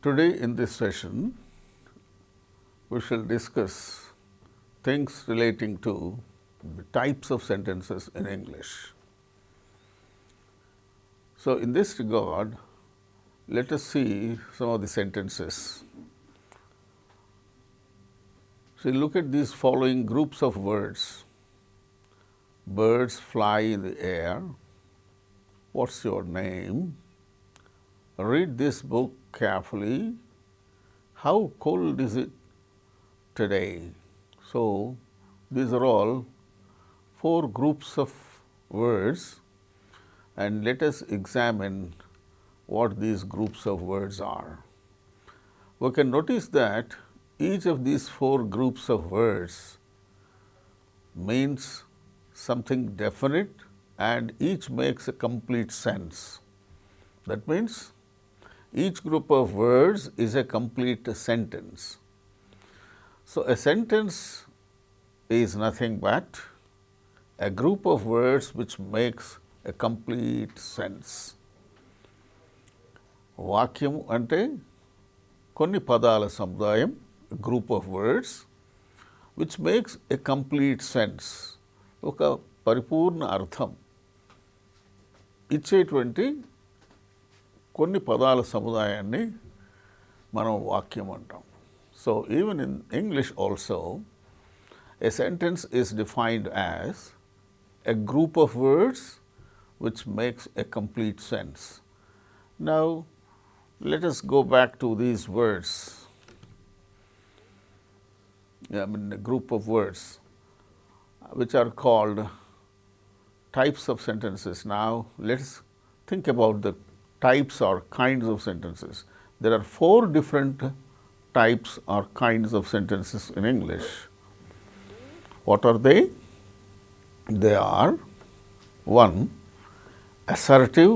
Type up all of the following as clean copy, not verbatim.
Today in this session, we shall discuss things relating to the types of sentences in English. So, in this regard, let us see some of the sentences. So, look at these following groups of words. Birds fly in the air. What's your name? Read this book carefully. How cold is it today? So, these are all 4 groups of words, and let us examine what these groups of words are. We can notice that each of these 4 groups of words means something definite and each makes a complete sense. That means, each group of words is a complete sentence. So, a sentence is nothing but a group of words which makes a complete sense. వాక్యం అంటే కొన్ని పదాల సముదాయం, a group of words which makes a complete sense. ఒక పరిపూర్ణ అర్థం ఇచ్చేటువంటి కొన్ని పదాల సముదాయాన్ని మనం వాక్యం అంటాం. So, even in English also, a sentence is defined as a group of words which makes a complete sense. Now, let us go back to these words, a group of words which are called types of sentences. Now, let us think about the types or kinds of sentences. There are 4 different types or kinds of sentences in English. What are they? They are 1. Assertive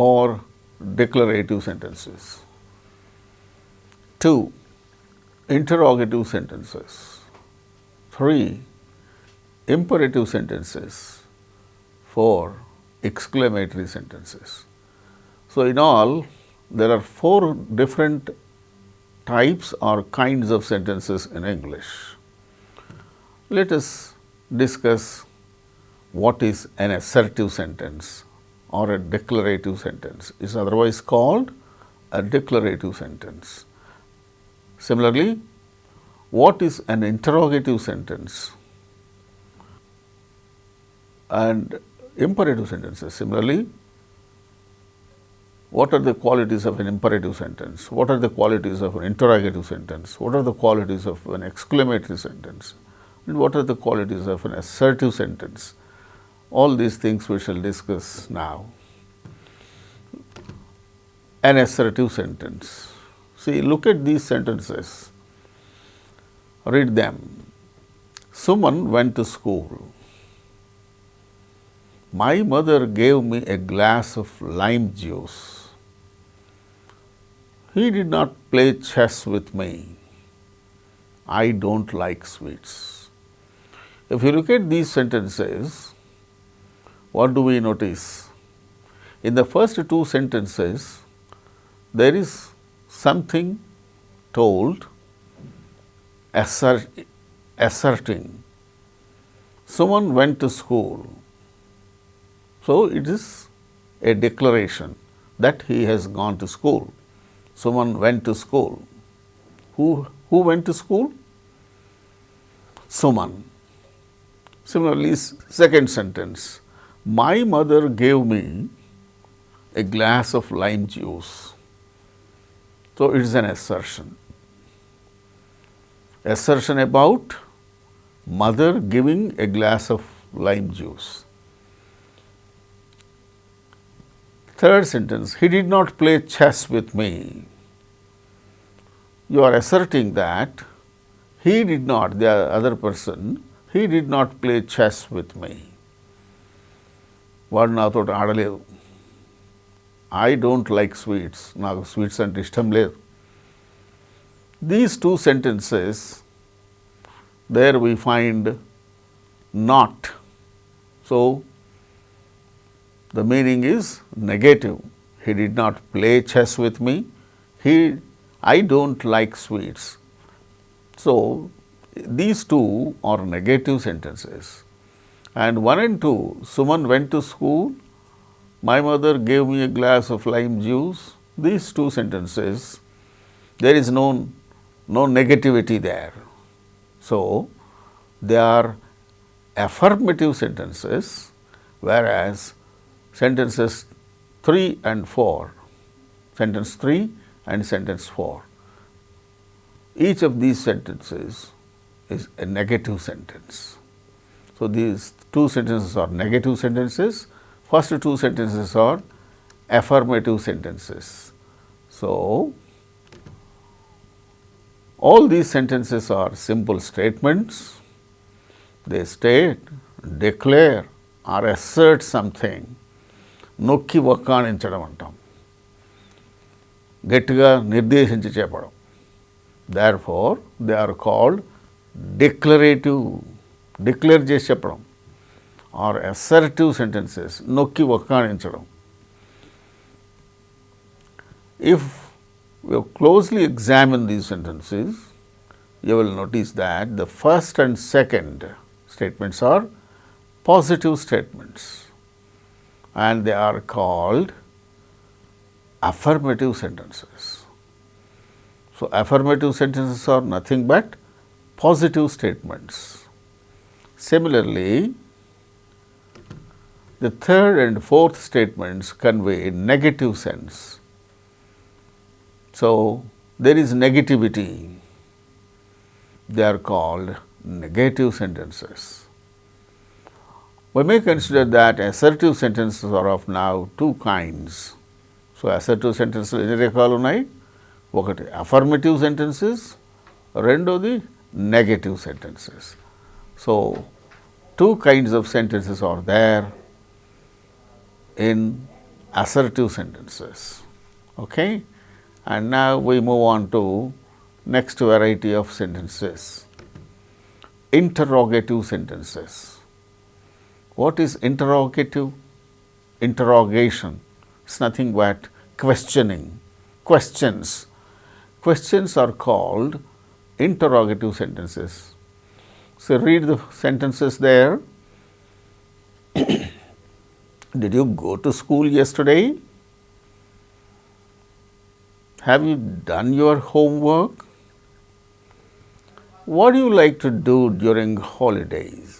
or declarative sentences. 2. Interrogative sentences. 3. Imperative sentences. 4. Exclamatory sentences. So, in all, there are 4 different types or kinds of sentences in English. Let us discuss what is an assertive sentence or a declarative sentence. It is otherwise called a declarative sentence. Similarly, what is an interrogative sentence and imperative sentences? Similarly, what are the qualities of an imperative sentence? What are the qualities of an interrogative sentence? What are the qualities of an exclamatory sentence? And what are the qualities of an assertive sentence? All these things we shall discuss now. An assertive sentence. See, look at these sentences. Read them. Suman went to school. My mother gave me a glass of lime juice. He did not play chess with me. I don't like sweets. If you look at these sentences, what do we notice? In the first 2 sentences, there is something told, asserting. Someone went to school. So, it is a declaration that he has gone to school. Someone went to school. Who went to school? Someone. Similarly, second sentence. My mother gave me a glass of lime juice. So, it is an assertion. Assertion about mother giving a glass of lime juice. Third sentence, he did not play chess with me. You are asserting that he did not, the other person, he did not play chess with me. వాడు నాతో ఆడలేదు. I don't like sweets. నాకు sweets అంటే ఇష్టం లేదు. These 2 sentences, there we find not. So, the meaning is negative. He did not play chess with me. I don't like sweets. So, these two are negative sentences. And 1 and 2, Suman went to school, my mother gave me a glass of lime juice. These two sentences, there is no negativity there. So, they are affirmative sentences, whereas sentences 3 and 4, sentence 3 and sentence 4, each of these sentences is a negative sentence. So, these two sentences are negative sentences, first two sentences are affirmative sentences. So, all these sentences are simple statements. They state, declare or assert something. నొక్కి వక్కాణించడం అంటాం, గట్టిగా నిర్దేశించి చెప్పడం. Therefore, they are called declarative, declare చేసి చెప్పడం, or assertive sentences, నొక్కి వక్కాణించడం. If you closely examine these sentences, you will notice that the first and second statements are positive statements, and they are called affirmative sentences. So, affirmative sentences are nothing but positive statements. Similarly, the third and fourth statements convey negative sense. So, there is negativity. They are called negative sentences. We may consider that assertive sentences are of now two kinds. So, assertive sentences ఎన్ని రకాలు ఉన్నాయి? ఒకటి affirmative sentences, రెండోది negative sentences. So, two kinds of sentences are there in assertive sentences. Okay? And now we move on to next variety of sentences, interrogative sentences. What is interrogative? Interrogation. It's nothing but questioning, questions. Questions are called interrogative sentences. So, read the sentences there. Did you go to school yesterday? Have you done your homework? What do you like to do during holidays?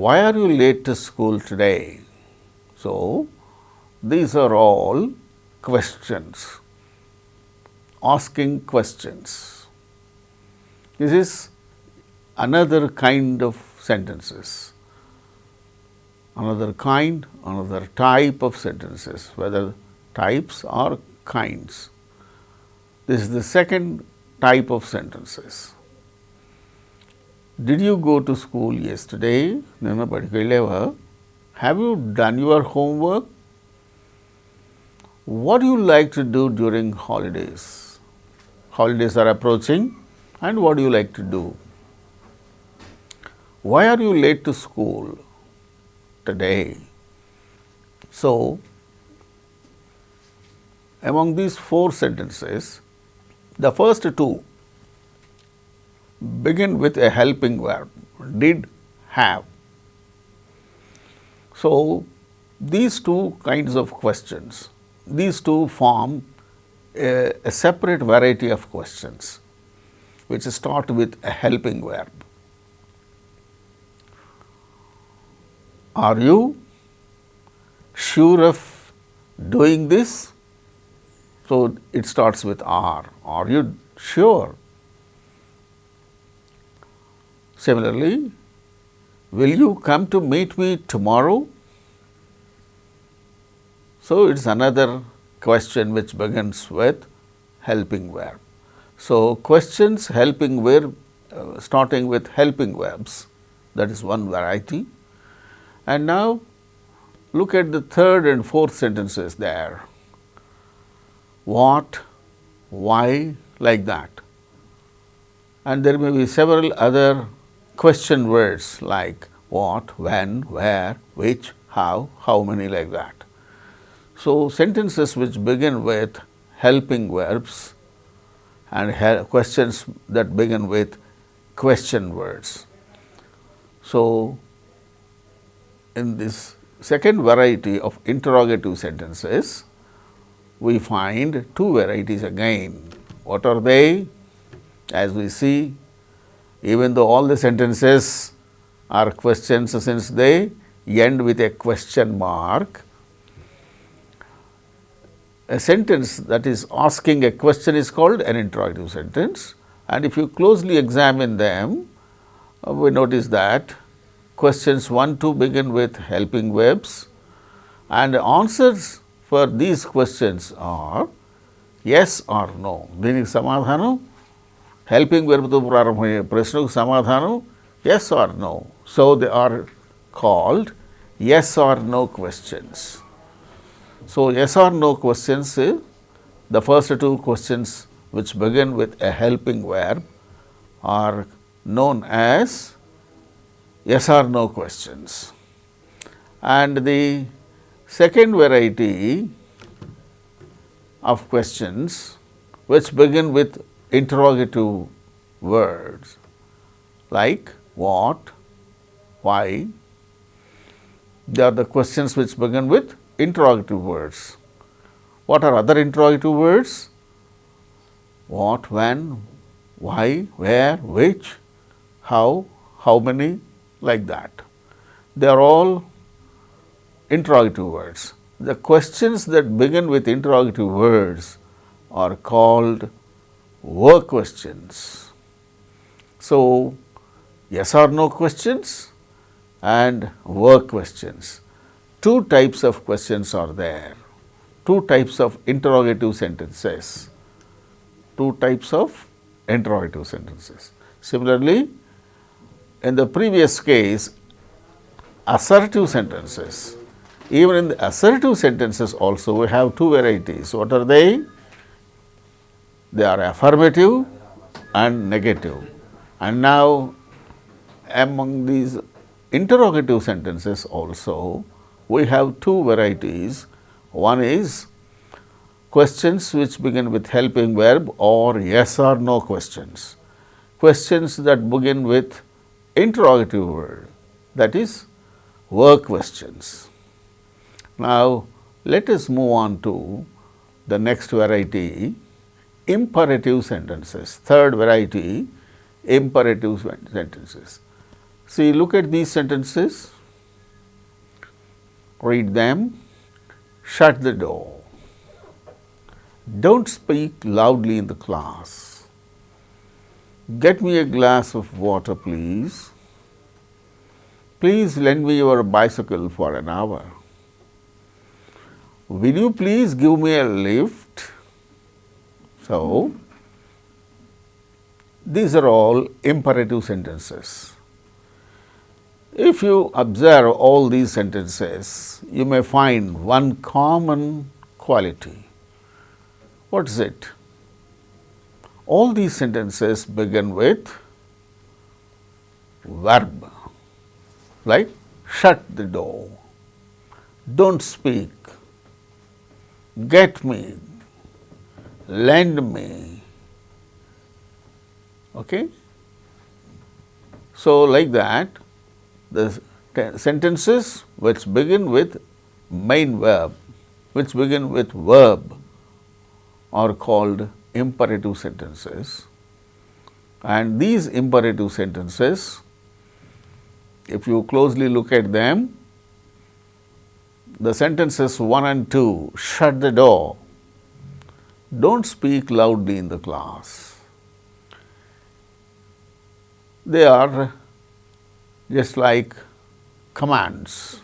Why are you late to school today? So, these are all questions, asking questions. This is another kind of sentences, another type of sentences, whether types or kinds. This is the second type of sentences. Did you go to school yesterday? నిన్న బడికి వెళ్ళావా? Have you done your homework? What do you like to do during holidays? Holidays are approaching, and what do you like to do? Why are you late to school today? So, among these four sentences, the first two begin with a helping verb, did, have. So, these two kinds of questions, these two form a separate variety of questions which start with a helping verb. Are you sure of doing this? So, it starts with are. Are you sure? Similarly, will you come to meet me tomorrow? So, it is another question which begins with helping verb. So, questions helping verb, starting with helping verbs, that is one variety. And now, look at the third and fourth sentences there. What, why, like that. And there may be several other question words like what, when, where, which, how many, like that. So, sentences which begin with helping verbs and questions that begin with question words. So, in this second variety of interrogative sentences, we find two varieties again. What are they? As we see, even though all the sentences are questions since they end with a question mark, a sentence that is asking a question is called an interrogative sentence, and if you closely examine them, we notice that questions 1, 2 begin with helping verbs, and answers for these questions are yes or no. దీనికి సమాధానం helping verb తో ప్రారంభమయ్యే ప్రశ్నకు సమాధానం yes or no. So, they are called yes or no questions. So, yes or no questions, the first two questions which begin with a helping verb are known as yes or no questions. And the second variety of questions which begin with interrogative words like what, why, they are the questions which begin with interrogative words. What are other interrogative words? What, when, why, where, which, how many, like that. They are all interrogative words. The questions that begin with interrogative words are called were questions. So, yes or no questions and were questions. Two types of questions are there, two types of interrogative sentences, two types of interrogative sentences. Similarly, in the previous case, assertive sentences, even in the assertive sentences also we have two varieties. What are they? They are affirmative and negative. And now, among these interrogative sentences also, we have two varieties. One is questions which begin with helping verb or yes or no questions. Questions that begin with interrogative word, that is were questions. Now, let us move on to the next variety, imperative sentences. Third variety, imperative sentences. See, look at these sentences, read them. Shut the door. Don't speak loudly in the class. Get me a glass of water, please. Please lend me your bicycle for an hour. Will you please give me a lift? So, these are all imperative sentences. If you observe all these sentences, you may find one common quality. What is it? All these sentences begin with verb, like shut the door, don't speak, get me, lend me. Okay? So, like that, the sentences which begin with main verb, which begin with verb, are called imperative sentences. And these imperative sentences, if you closely look at them, the sentences 1 and 2, shut the door, don't speak loudly in the class, they are just like commands,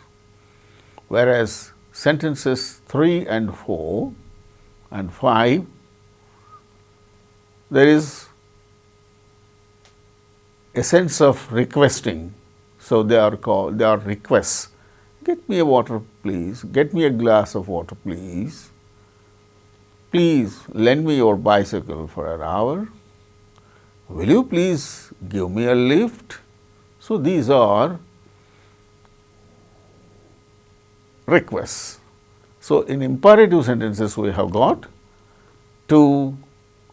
whereas sentences 3 and 4 and 5, there is a sense of requesting. So, they are requests. Get me a water, please. Get me a glass of water, please. Please lend me your bicycle for an hour. Will you please give me a lift? So, these are requests. So, in imperative sentences we have got two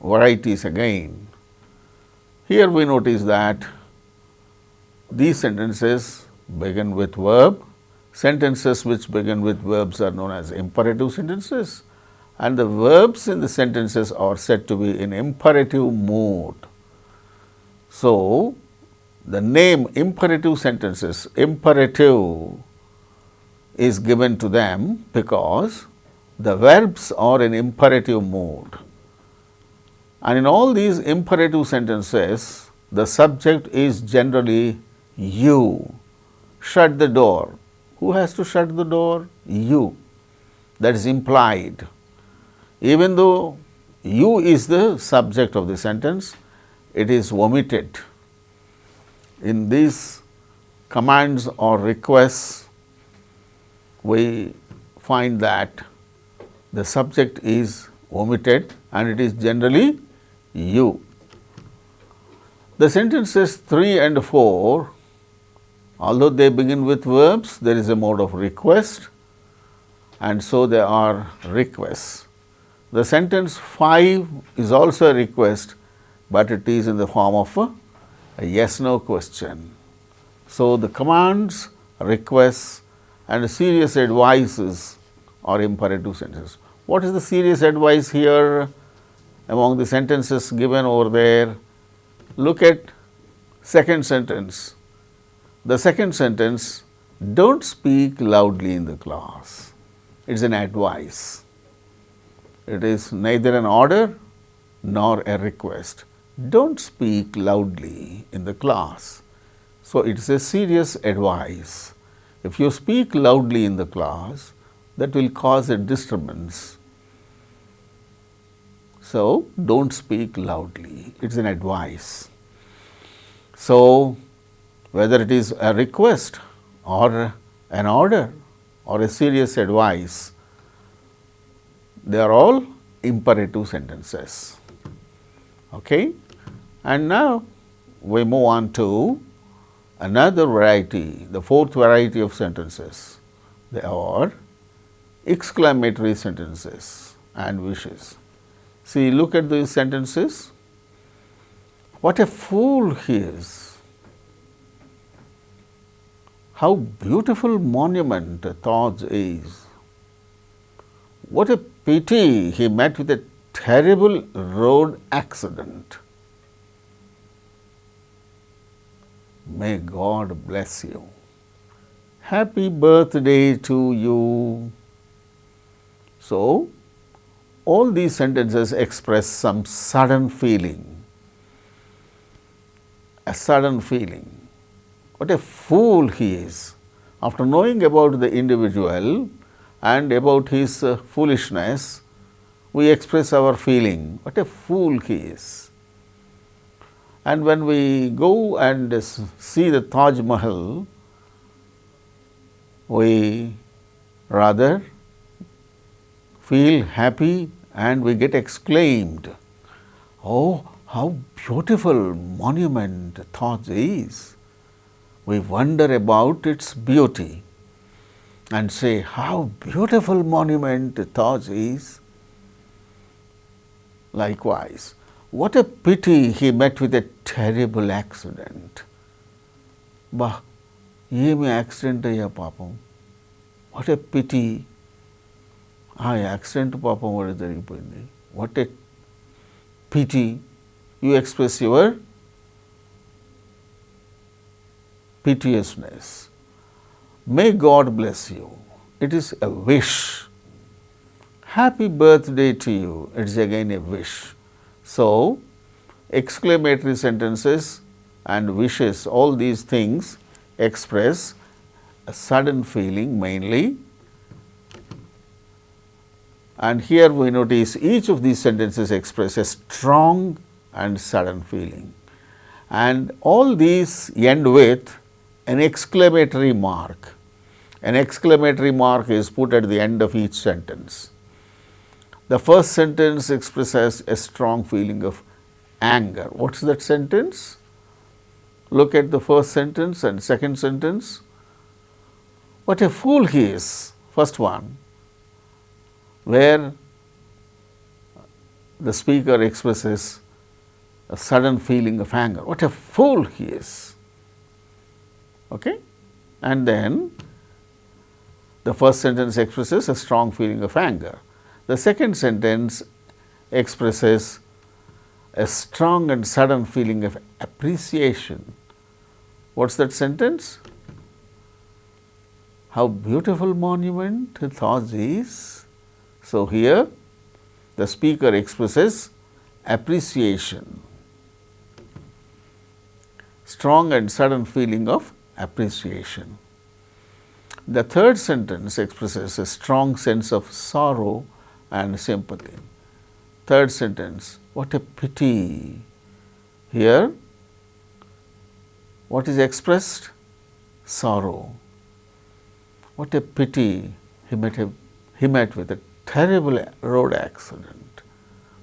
varieties again. Here we notice that these sentences begin with verb. Sentences which begin with verbs are known as imperative sentences, and the verbs in the sentences are said to be in imperative mode. So, the name imperative sentences, imperative is given to them because the verbs are in imperative mode. And in all these imperative sentences, the subject is generally you. Shut the door. Who has to shut the door? You. That is implied. Even though you is the subject of the sentence, it is omitted. In these commands or requests, we find that the subject is omitted and it is generally you. The sentences 3 and 4, although they begin with verbs, there is a mode of request, and so they are requests. The sentence 5 is also a request, but it is in the form of a yes/no question. So, the commands, requests and serious advices are imperative sentences. What is the serious advice here among the sentences given over there? Look at second sentence. The second sentence, don't speak loudly in the class. It is an advice. It is neither an order nor a request. Don't speak loudly in the class. So, it is a serious advice. If you speak loudly in the class, that will cause a disturbance. So, don't speak loudly. It is an advice. So, whether it is a request or an order or a serious advice, they are all imperative sentences. Okay? And now, we move on to another variety, the fourth variety of sentences. They are exclamatory sentences and wishes. See, look at these sentences. What a fool he is! How beautiful monument 𝗧𝗦𝗔𝗧 is! What a pity he met with a terrible road accident. May God bless you. Happy birthday to you. So, all these sentences express some sudden feeling, a sudden feeling. What a fool he is. After knowing about the individual and about his foolishness, we express our feeling, what a fool he is. And when we go and see the Taj Mahal, we rather feel happy and we get exclaimed, oh, how beautiful monument 𝗧𝗦𝗔𝗧 is. We wonder about its beauty and say, how beautiful monument 𝗧𝗧𝗧 is. Likewise, what a pity he met with a terrible accident. Bah, ఏమి accident అయ్యా పాపం. What a pity, ఆ accident పాపం వాడు జరిగిపోయింది. What a pity. You express your piteousness. May God bless you. It is a wish. Happy birthday to you. It is again a wish. So, exclamatory sentences and wishes, all these things express a sudden feeling mainly. And here we notice each of these sentences express a strong and sudden feeling. And all these end with an exclamatory mark. An exclamatory mark is put at the end of each sentence. The first sentence expresses a strong feeling of anger. What is that sentence? Look at the first sentence and second sentence. What a fool he is, first one, where the speaker expresses a sudden feeling of anger. What a fool he is! Okay? And then the first sentence expresses a strong feeling of anger. The second sentence expresses a strong and sudden feeling of appreciation. What's that sentence? How beautiful monument Taj is. So, here the speaker expresses appreciation, strong and sudden feeling of appreciation. The third sentence expresses a strong sense of sorrow and sympathy. Third sentence, what a pity. Here, what is expressed? Sorrow. What a pity, he met with a terrible road accident.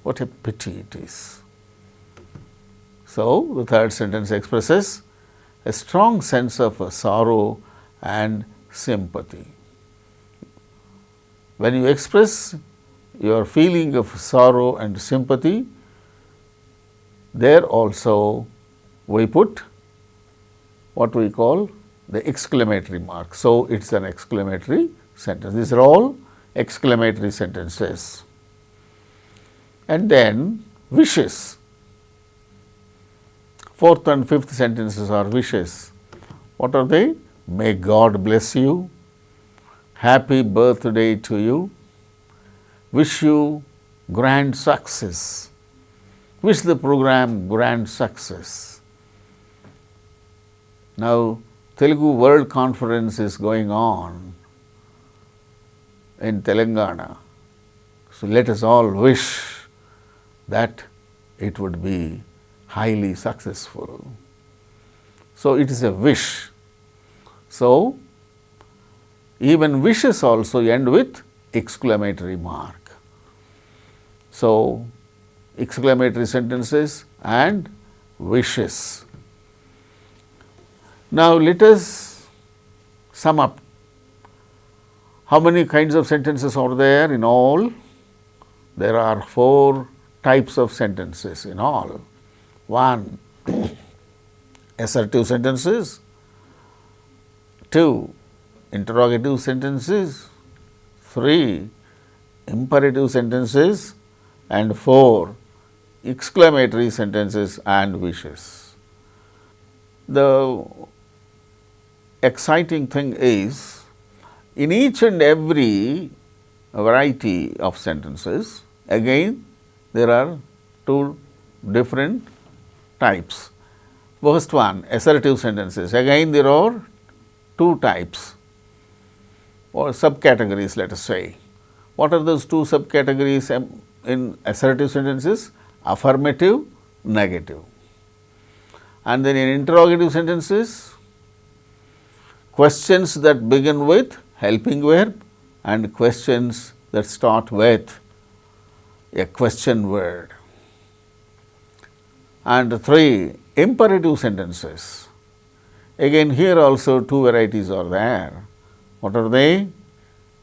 What a pity it is. So, the third sentence expresses a strong sense of sorrow and sympathy. When you express your feeling of sorrow and sympathy, there also we put what we call the exclamatory mark. So, it is an exclamatory sentence. These are all exclamatory sentences. And then wishes. Fourth and fifth sentences are wishes. What are they? May God bless you, happy birthday to you, wish you grand success, wish the program grand success. Now, Telugu World Conference is going on in Telangana. So, let us all wish that it would be highly successful. So, it is a wish. So, even wishes also end with exclamatory mark. So, exclamatory sentences and wishes. Now, let us sum up. How many kinds of sentences are there in all? There are 4 types of sentences in all. 1. Assertive sentences. 2. Interrogative sentences. 3. Imperative sentences. And 4. Exclamatory sentences and wishes. The exciting thing is, in each and every variety of sentences, again there are 2 different types. First one, assertive sentences. Again there are 2 types or subcategories, let us say. What are those 2 subcategories in assertive sentences? Affirmative, negative. And then in interrogative sentences, questions that begin with helping verb and questions that start with a question word. And 3, imperative sentences. Again, here also 2 varieties are there. What are they?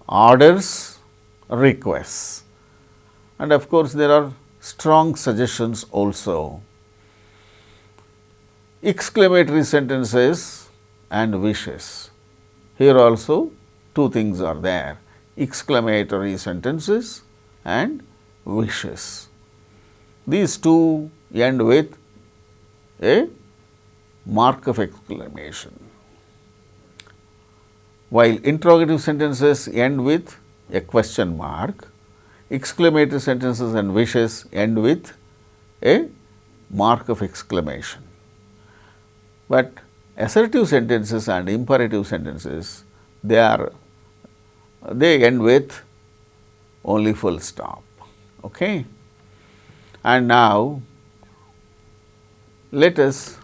Orders, requests. And of course, there are strong suggestions also. Exclamatory sentences and wishes. Here also 2 things are there, exclamatory sentences and wishes. These 2 end with a mark of exclamation, while interrogative sentences end with a question mark, exclamatory sentences and wishes end with a mark of exclamation. But assertive sentences and imperative sentences, they end with only full stop. Okay? And now, let us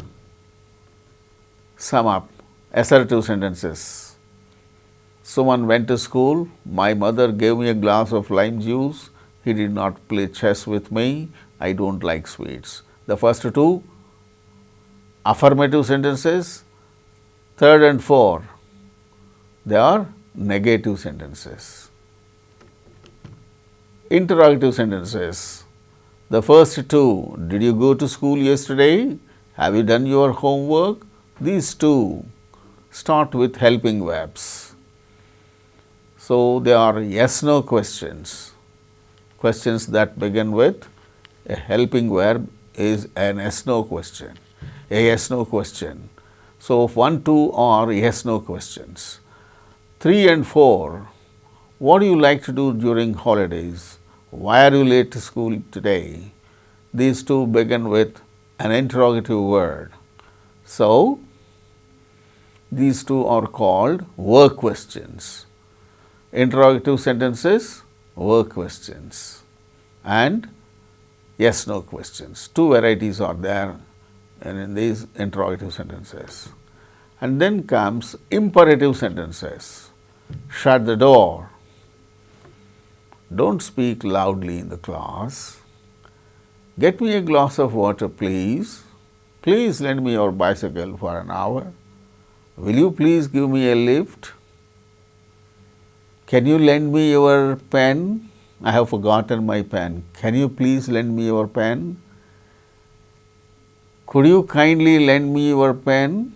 sum up assertive sentences. Someone went to school, my mother gave me a glass of lime juice, he did not play chess with me, I do not like sweets. The first 2 affirmative sentences, 3rd and 4, they are negative sentences. Interrogative sentences, The first two, did you go to school yesterday? Have you done your homework? These two start with helping verbs. So, they are yes-no questions. Questions that begin with a helping verb is an yes-no question, a yes-no question. So, 1, 2 are yes-no questions. 3 and 4, what do you like to do during holidays? Why are you late to school today? These two begin with an interrogative word. So, these two are called work questions. Interrogative sentences, work questions, and yes-no questions. Two varieties are there in these interrogative sentences. And then comes imperative sentences. Shut the door. Don't speak loudly in the class. Get me a glass of water, please. Please lend me your bicycle for an hour. Will you please give me a lift? Can you lend me your pen? I have forgotten my pen. Can you please lend me your pen? Could you kindly lend me your pen?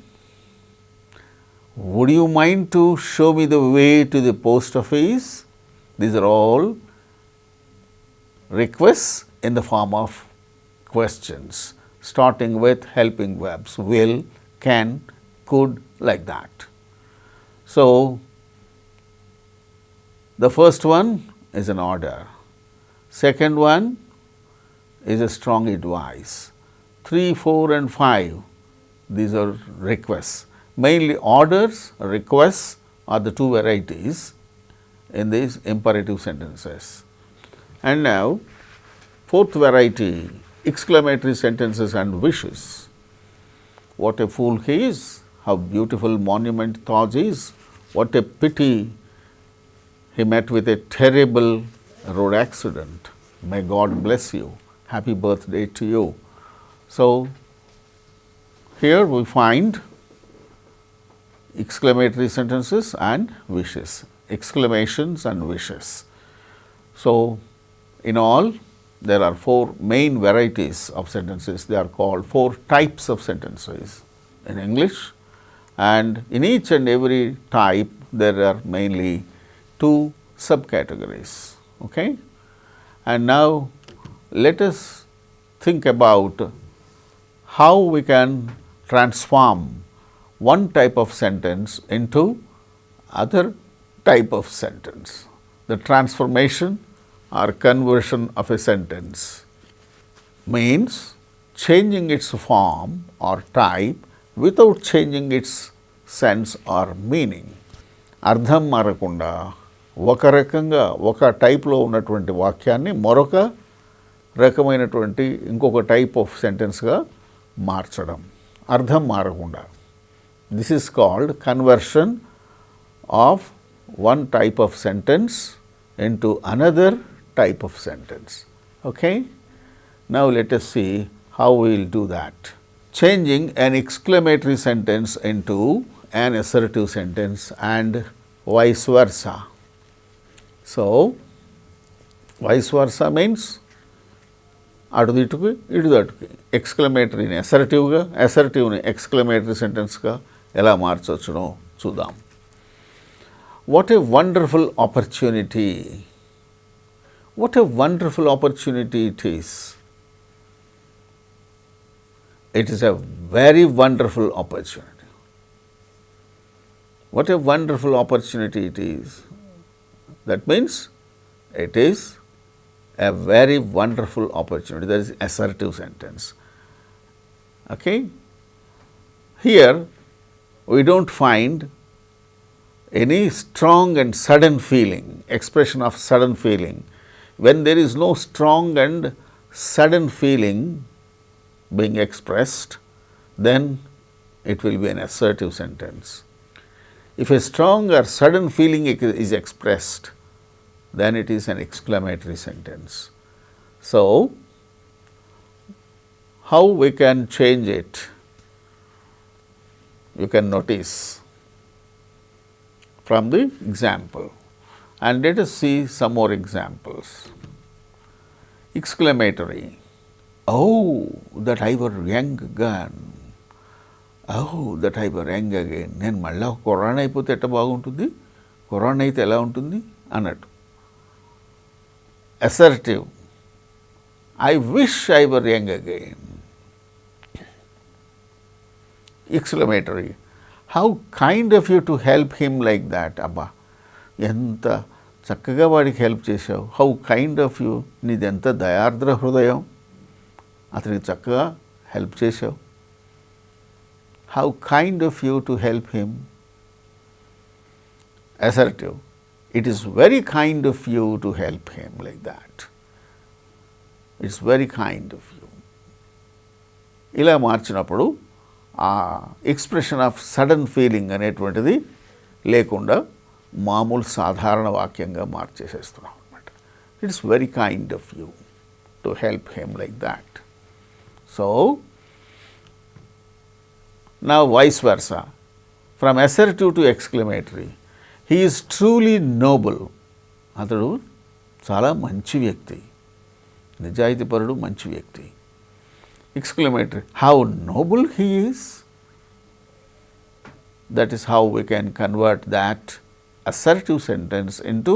Would you mind to show me the way to the post office? These are all requests in the form of questions, starting with helping verbs, will, can, could, like that. So, the first one is an order, second one is a strong advice, 3, 4 and 5, these are requests. Mainly orders, requests are the two varieties in these imperative sentences. And now, fourth variety, exclamatory sentences and wishes. What a fool he is, how beautiful monument Taj is, what a pity he met with a terrible road accident. May God bless you. Happy birthday to you. So, here we find exclamatory sentences and wishes, exclamations and wishes. So, in all, there are 4 main varieties of sentences. They are called 4 types of sentences in English, and in each and every type there are mainly 2 subcategories. Okay? And now, let us think about how we can transform one type of sentence into other type of sentence. The transformation or conversion of a sentence means changing its form or type without changing its sense or meaning. అర్థం మారకుండా ఒక రకంగా ఒక టైప్లో ఉన్నటువంటి వాక్యాన్ని మరొక రకమైనటువంటి ఇంకొక టైప్ ఆఫ్ సెంటెన్స్గా మార్చడం, అర్థం మారకుండా. This is called conversion of one type of sentence into another type of sentence. Okay? Now, let us see how we will do that. Changing an exclamatory sentence into an assertive sentence and vice versa. So, vice versa means అటు ఇటుకి ఇటు అటుకి ఎక్స్క్లమేటరీని అసర్టివ్గా, అసర్టివ్ని exclamatory సెంటెన్స్గా ఎలా మార్చవచ్చునో చూద్దాం. What a wonderful opportunity! What a wonderful opportunity it is! It is a very wonderful opportunity. What a wonderful opportunity it is! That means it is a very wonderful opportunity. That is assertive sentence. Okay? Here we don't find any strong and sudden feeling, expression of sudden feeling. When there is no strong and sudden feeling being expressed, then it will be an assertive sentence. If a strong or sudden feeling is expressed, then it is an exclamatory sentence. So, how we can change it? You can notice from the example, and let us see some more examples. Exclamatory. Oh, that I were young again. Oh, that I were young again. నేను మళ్ళీ కుర్రాన్ని అయిపోతే ఎట్ట బాగుంటుంది, కుర్రాన్ని అయితే ఎలా ఉంటుంది అన్నట్టు. Assertive. I wish I were young again. Exclamatory. How kind of you to help him like that. అబ్బా ఎంత చక్కగా వాడికి హెల్ప్ చేశావు. హౌ కైండ్ ఆఫ్ యూ, నీదెంత దయార్ద్ర హృదయం, అతనికి చక్కగా హెల్ప్ చేశావు. How kind of you to help him. Assertive. It is very kind of you to help him like that. It's very kind of you. ఇలా మార్చినప్పుడు ఆ ఎక్స్ప్రెషన్ ఆఫ్ సడన్ ఫీలింగ్ అనేటువంటిది లేకుండా మామూలు సాధారణ వాక్యంగా మార్చేసేస్తున్నాం అనమాట. It's very kind of you to help him like that. So నా vice versa, from assertive to exclamatory. He is truly noble. అతడు చాలా మంచి వ్యక్తి, నిజాయితీపరుడు, మంచి వ్యక్తి. Exclamatory. How noble he is. That is how we can convert that assertive sentence into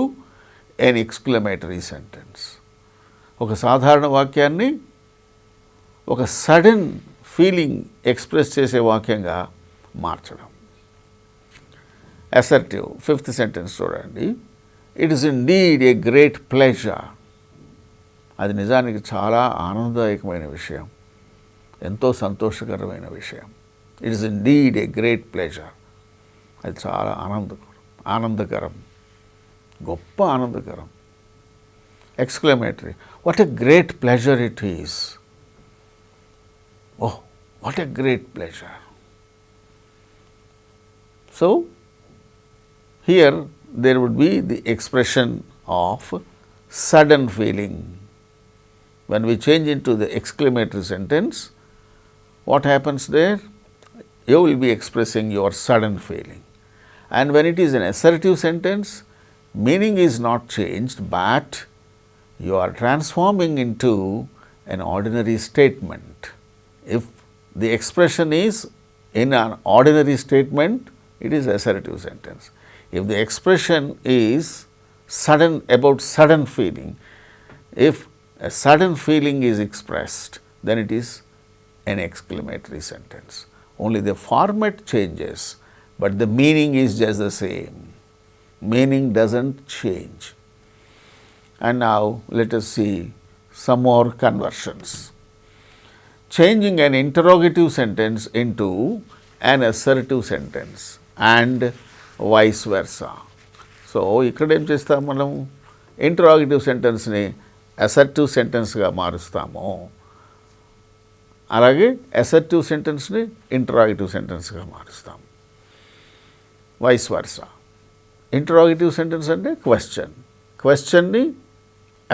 an exclamatory sentence. ఒక సాధారణ వాక్యాన్ని ఒక సడన్ ఫీలింగ్ ఎక్స్ప్రెస్ చేసే వాక్యంగా మార్చడం. అసర్టివ్. ఫిఫ్త్ సెంటెన్స్ చూడండి. It is indeed a great pleasure. అది నిజానికి చాలా ఆనందదాయకమైన విషయం, ఎంతో సంతోషకరమైన విషయం. It is indeed a great pleasure. అది చాలా ఆనందకరం, గొప్ప ఆనందకరం. Exclamatory. What a great pleasure it is. Oh, what a great pleasure. So here there would be the expression of sudden feeling. When we change into the exclamatory sentence, what happens there? You will be expressing your sudden feeling. And when it is an assertive sentence, meaning is not changed, but you are transforming into an ordinary statement. If the expression is in an ordinary statement, it is assertive sentence. If the expression is sudden, about sudden feeling, if a sudden feeling is expressed, then it is an exclamatory sentence. Only the format changes, but the meaning is just the same. Meaning doesn't change. And now let us see some more conversions. Changing an interrogative sentence into an assertive sentence and vice versa. So ఇక్కడ ఏం చేస్తాం మనం? Interrogative సెంటెన్స్ని assertive సెంటెన్స్గా మారుస్తాము, అలాగే assertive సెంటెన్స్ని interrogative సెంటెన్స్గా మారుస్తాం. Vice versa. ఇంటరాగేటివ్ సెంటెన్స్ అంటే క్వశ్చన్, క్వశ్చన్ని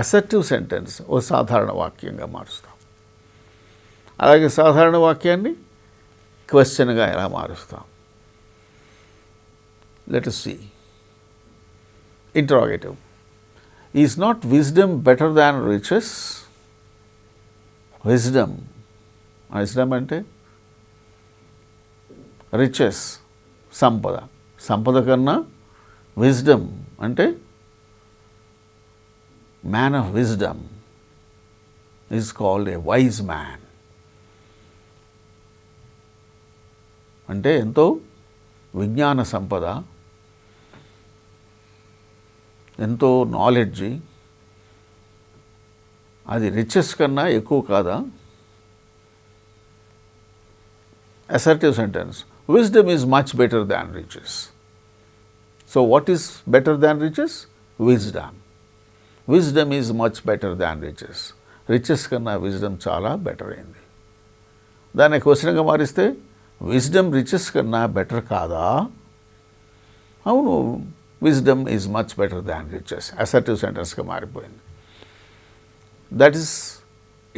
అసర్టివ్ సెంటెన్స్ ఓ సాధారణ వాక్యంగా మారుస్తాం. అలాగే సాధారణ వాక్యాన్ని క్వశ్చన్గా ఎలా మారుస్తాం? Let us see. Interrogative. Is not wisdom better than riches? Wisdom. Wisdom ante riches, sampada. Sampada kanna wisdom ante man of wisdom is called a wise man. అంటే ఎంతో విజ్ఞాన సంపద, ఎంతో నాలెడ్జి, అది రిచెస్ కన్నా ఎక్కువ కాదా? Assertive sentence. Wisdom is much better than riches. So what is better than riches? Wisdom. Wisdom is much better than riches. Riches కన్నా విజ్డమ్ చాలా బెటర్ అయింది. దాన్ని క్వశ్చన్గా మారిస్తే విజ్డమ్ రిచెస్ కన్నా బెటర్ కాదా? అవును, wisdom is much better than riches. Assertive సెంటెన్స్గా మారిపోయింది. That is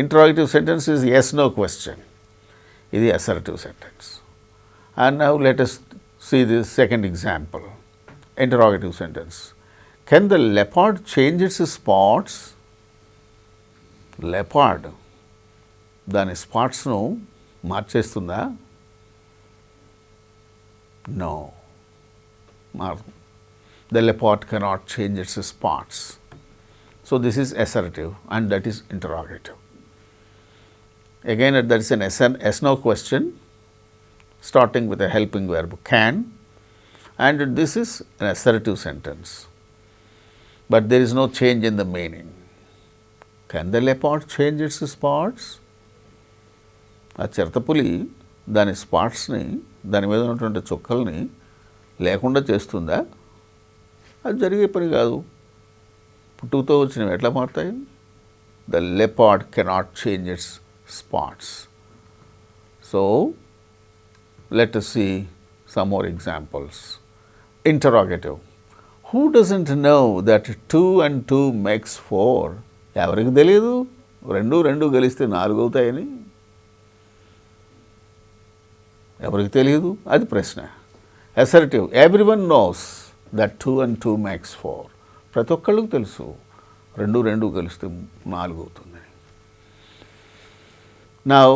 interrogative sentence is as no question. ఇది assertive sentence. And now let us see the second example. Interrogative sentence. Can the leopard change its spots? Leopard దాని స్పాట్స్ను మార్చేస్తుందా? No. The leopard cannot change its spots. So, this is assertive and that is interrogative. Again, that is an yes/no question starting with a helping verb can, and this is an assertive sentence, but there is no change in the meaning. Can the leopard change its spots? ఆ చిరుతపులి దాని స్పాట్స్ని, దాని మీద ఉన్నటువంటి చుక్కల్ని లేకుండా చేస్తుందా? అది జరిగే పని కాదు. పుట్టుకతో వచ్చినవి ఎట్లా మారుతాయి? The leopard cannot change its spots. So, let us see some more examples. Interrogative. Who doesn't know that 2 and 2 makes 4? ఎవరికి తెలియదు 2 కలిస్తే 4 అవుతాయని? ఎవరికి తెలియదు? అది ప్రశ్న. Assertive. Everyone knows that 2 and 2 makes 4. ప్రతి ఒక్కళ్ళకి తెలుసు 2 కలిస్తే 4 అవుతుంది. Now,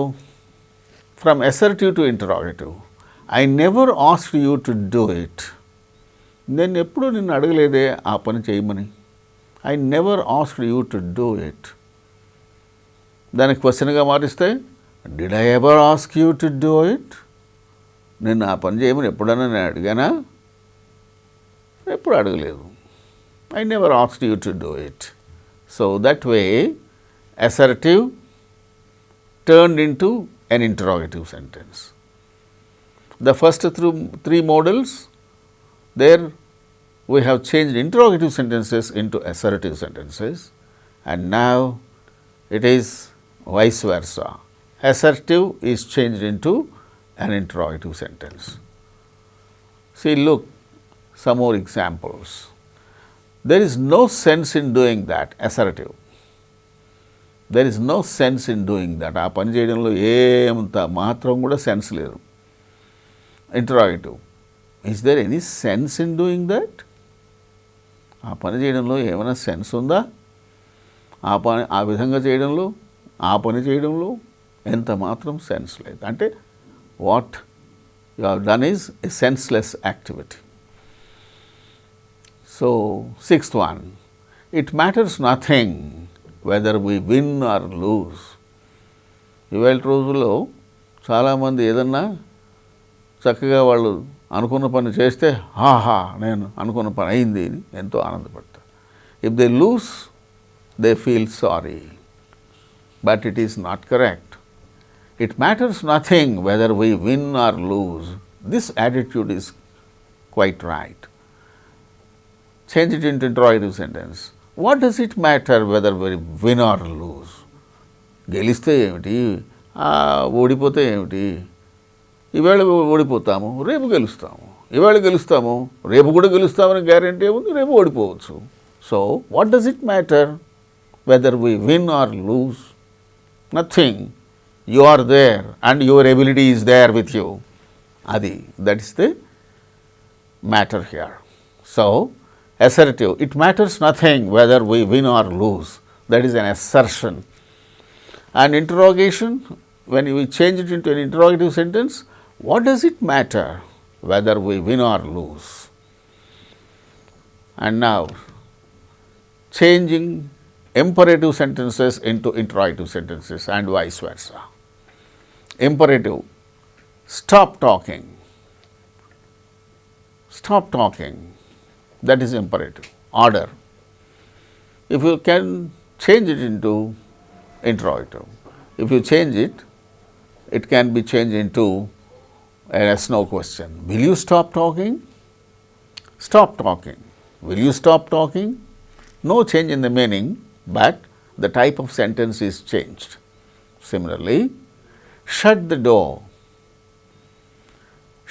from assertive to interrogative. I never asked you to do it. నేను ఎప్పుడు నిన్ను అడగలేదే ఆ పని చేయమని. I never asked you to do it. దానికి క్వశ్చన్గా మారిస్తే Did I ever ask you to do it? నిన్ను ఆ పని చేయమని ఎప్పుడన్నా నేను అడిగానా? ఎప్పుడు అడగలేదు. I never asked you to do it. So, that way assertive turned into an interrogative sentence. The first 3 models, there we have changed interrogative sentences into assertive sentences, and now it is vice versa. Assertive is changed into an interrogative sentence. See, look, some more examples. There is no sense in doing that. Assertive. There is no sense in doing that. ఆ పని చేయడంలో ఏమంత మాత్రం కూడా sense లేదు. Interrogative. Is there any sense in doing that? ఆ పని చేయడంలో ఏమైనా సెన్స్ ఉందా? ఆ విధంగా చేయడంలో, ఆ పని చేయడంలో ఎంత మాత్రం సెన్స్ లేదు. అంటే what you have done is a senseless activity. So, 6th one, it matters nothing whether we win or lose. ఇవాళ రోజుల్లో చాలామంది ఏదన్నా చక్కగా వాళ్ళు అనుకున్న పని చేస్తే హాహా నేను అనుకున్న పని అయింది అని ఎంతో ఆనందపడతారు. If they lose, they feel sorry, but it is not correct. It matters nothing whether we win or lose. This attitude is quite right. Change it into interrogative sentence. What does it matter whether we win or lose? గెలిస్తే ఏమిటి, ఓడిపోతే ఏమిటి? ఈవేళ ఓడిపోతాము, రేపు గెలుస్తాము. ఈవేళ గెలుస్తాము, రేపు కూడా గెలుస్తామని గ్యారెంటీ ఏముంది? రేపు ఓడిపోవచ్చు. So, what does it matter whether we win or lose? Nothing. You are there and your ability is there with you. Adi, that is the matter here. So, assertive, it matters nothing whether we win or lose. That is an assertion. And interrogation, when we change it into an interrogative sentence, what does it matter whether we win or lose? And now, changing imperative sentences into interrogative sentences and vice versa. Imperative, stop talking. Stop talking. That is imperative. Order. If you can change it into interrogative, if you change it, it can be changed into a yes/no question. Will you stop talking? Stop talking. Will you stop talking? No change in the meaning, but the type of sentence is changed. Similarly, shut the door.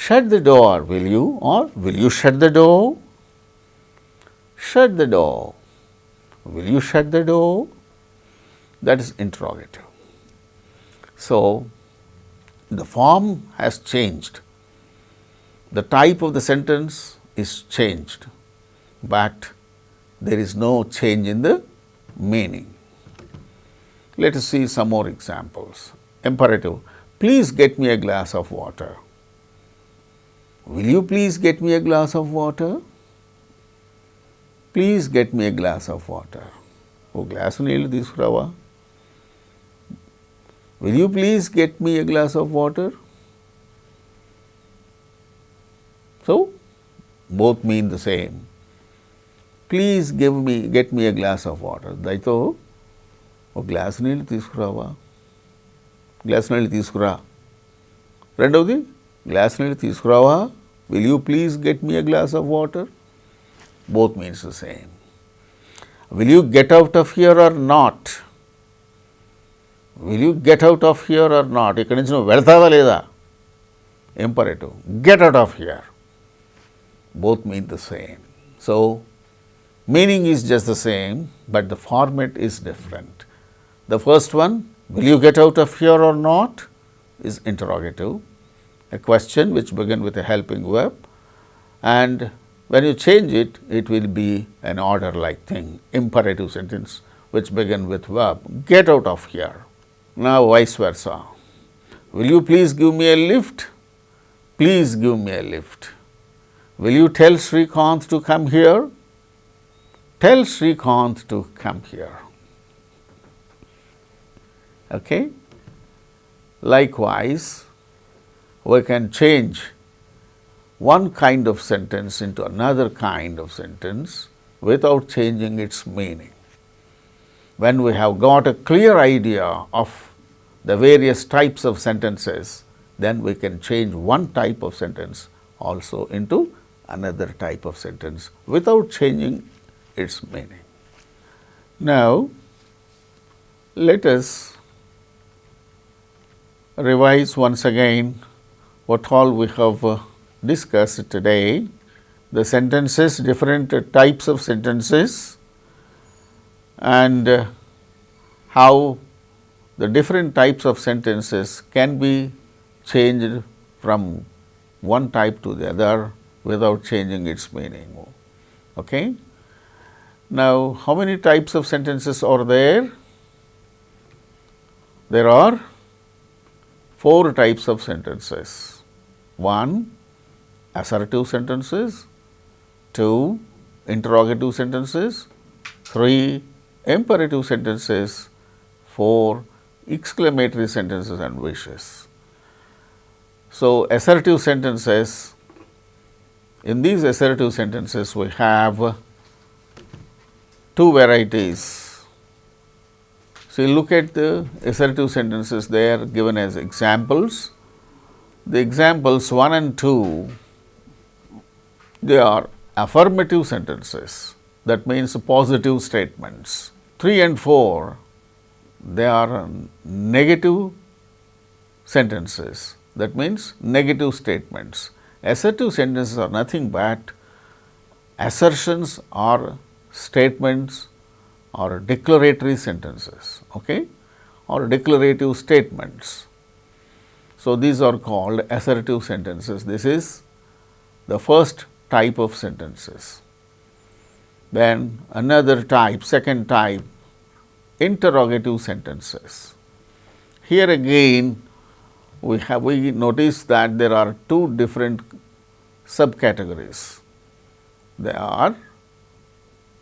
Shut the door, will you? Or will you shut the door? Shut the door. Will you shut the door? That is interrogative. So, the form has changed. The type of the sentence is changed, but there is no change in the meaning. Let us see some more examples. imperative, please get me a glass of water. Will you please get me a glass of water? Please get me a glass of water. ఓ glass నీళ్ళు తీసుకురావా? Will you please get me a glass of water? So, both mean the same. Please get me a glass of water. దయతో ఓ glass నీళ్ళు తీసుకురావా? Glass నీళ్ళు తీసుకురా. రెండవది glass నీళ్ళు తీసుకురావా? Will you please get me a glass of water? Both means the same. Will you get out of here or not? Will you get out of here or not? ఇక్కడి నుంచి నువ్వు వెళ్తావా లేదా? Imperative. Get out of here. Both mean the same. So, meaning is just the same, but the format is different. The first one, will you get out of here or not, is interrogative, a question which begins with a helping verb, and when you change it, it will be an order-like thing, imperative sentence which begins with verb, get out of here. Now, vice versa. Will you please give me a lift? Please give me a lift. Will you tell Srikanth to come here? Tell Srikanth to come here. Okay? Likewise, we can change one kind of sentence into another kind of sentence without changing its meaning. When we have got a clear idea of the various types of sentences, then we can change one type of sentence also into another type of sentence without changing its meaning. Now, let us revise once again what all we have discussed today, the sentences, different types of sentences, and how the different types of sentences can be changed from one type to the other without changing its meaning. Okay? Now, how many types of sentences are there? There are 4 types of sentences. 1. Assertive sentences, 2. Interrogative sentences, 3. Imperative sentences, 4. Exclamatory sentences and wishes. So, assertive sentences, in these assertive sentences we have 2 varieties. So, you look at the assertive sentences, they are given as examples. The examples 1 and 2, they are affirmative sentences, that means positive statements. 3 and 4, they are negative sentences, that means negative statements. Assertive sentences are nothing but assertions or statements or declaratory sentences, okay, or declarative statements. So, these are called assertive sentences. This is the first type of sentences. Then another type, second type, interrogative sentences. Here again we notice that there are 2 different subcategories. They are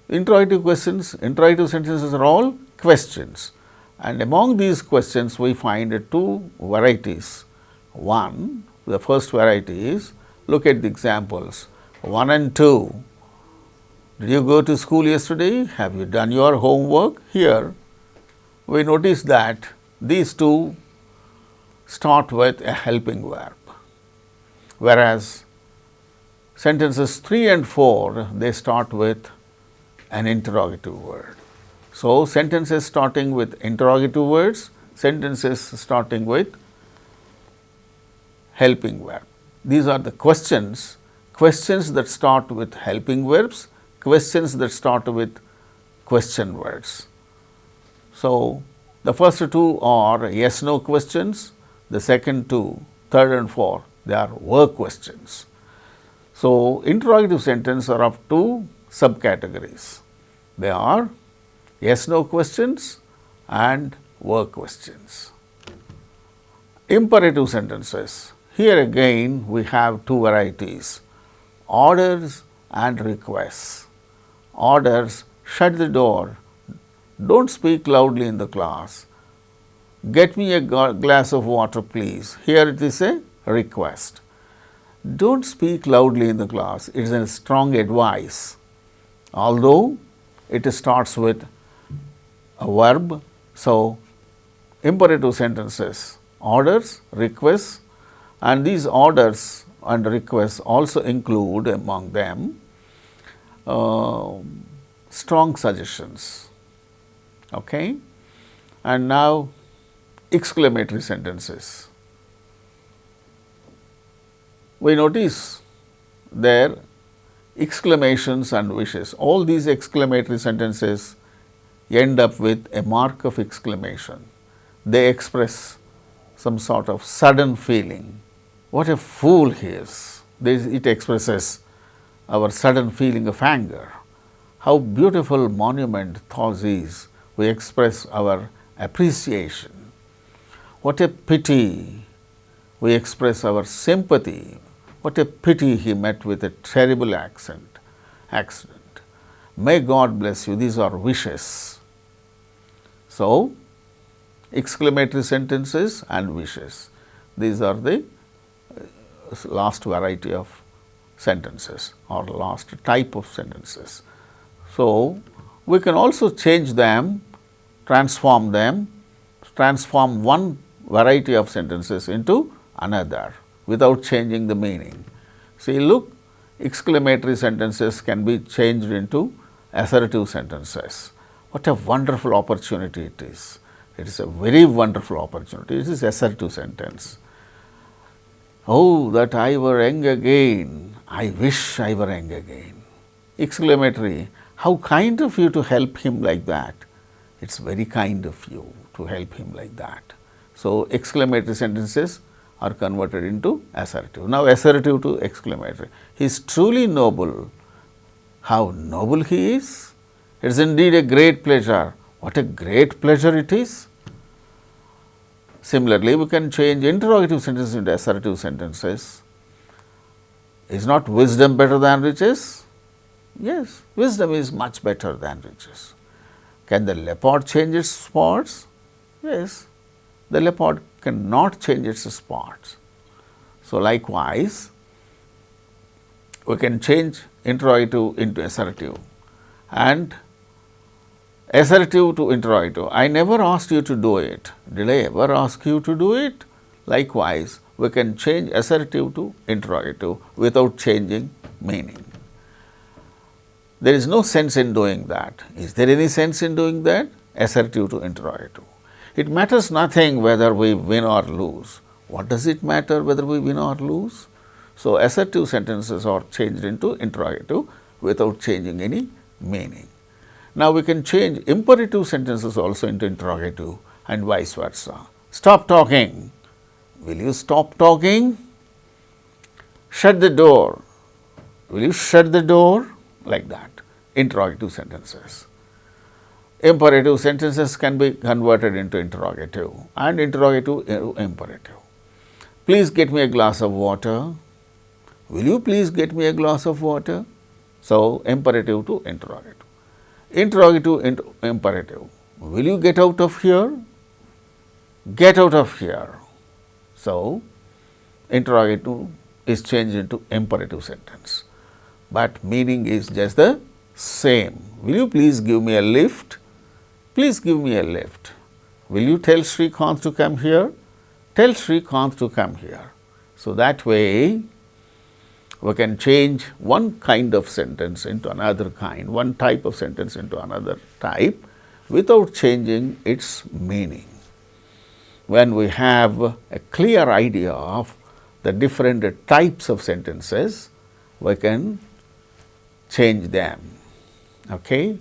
interrogative questions. Interrogative sentences are all questions, and among these questions we find 2 varieties. One, the first variety is, look at the examples 1 and 2. Did you go to school yesterday? Have you done your homework? Here we notice that these 2 start with a helping verb, whereas sentences 3 and 4, they start with an interrogative word. So, sentences starting with interrogative words, sentences starting with helping verb. These are the questions, questions that start with helping verbs, questions that start with question words. So, the first 2 are yes no questions, the second 2, third and fourth, they are were questions. So, interrogative sentences are of 2 subcategories. They are yes no questions and were questions. Imperative sentences. Here again we have two varieties, orders and requests. Orders: shut the door, don't speak loudly in the class, get me a glass of water please. Here it is a request. Don't speak loudly in the class, it is a strong advice, although it starts with a verb. So, imperative sentences, orders, requests, and these orders and requests also include among them strong suggestions. Okay? And now exclamatory sentences. We notice there exclamations and wishes. All these exclamatory sentences end up with a mark of exclamation. They express some sort of sudden feeling. What a fool he is! It expresses our sudden feeling of anger. How beautiful monument 𝗧𝗏 is! We express our appreciation. What a pity! We express our sympathy. What a pity he met with a terrible accident. May God bless you. These are wishes. So, exclamatory sentences and wishes. These are the last variety of sentences or last type of sentences. So, we can also change them, transform one variety of sentences into another without changing the meaning. See, look, exclamatory sentences can be changed into assertive sentences. What a wonderful opportunity it is. It is a very wonderful opportunity. It is assertive sentence. Oh, that I were young again. I wish I were young again. Exclamatory, how kind of you to help him like that. It's very kind of you to help him like that. So, exclamatory sentences are converted into assertive. Now, assertive to exclamatory. He is truly noble. How noble he is! It is indeed a great pleasure. What a great pleasure it is! Similarly, we can change interrogative sentences into assertive sentences. Is not wisdom better than riches? Yes, wisdom is much better than riches. Can the leopard change its spots? Yes, the leopard cannot change its spots. So, likewise, we can change interrogative into assertive and assertive to interrogative. I never asked you to do it. Did I ever ask you to do it? Likewise, we can change assertive to interrogative without changing meaning. There is no sense in doing that. Is there any sense in doing that? Assertive to interrogative. It matters nothing whether we win or lose. What does it matter whether we win or lose? So, assertive sentences are changed into interrogative without changing any meaning. Now, we can change imperative sentences also into interrogative and vice versa. Stop talking. Will you stop talking? Shut the door. Will you shut the door? Like that. Interrogative sentences. Imperative sentences can be converted into interrogative and interrogative into imperative. Please get me a glass of water. Will you please get me a glass of water? So, imperative to interrogative. Interrogative into imperative. Will you get out of here? Get out of here. So, interrogative is changed into imperative sentence, but meaning is just the same. Will you please give me a lift? Please give me a lift. Will you tell Srikanth to come here? Tell Srikanth to come here. So, that way we can change one kind of sentence into another kind, one type of sentence into another type without changing its meaning. When we have a clear idea of the different types of sentences, we can change them. Okay?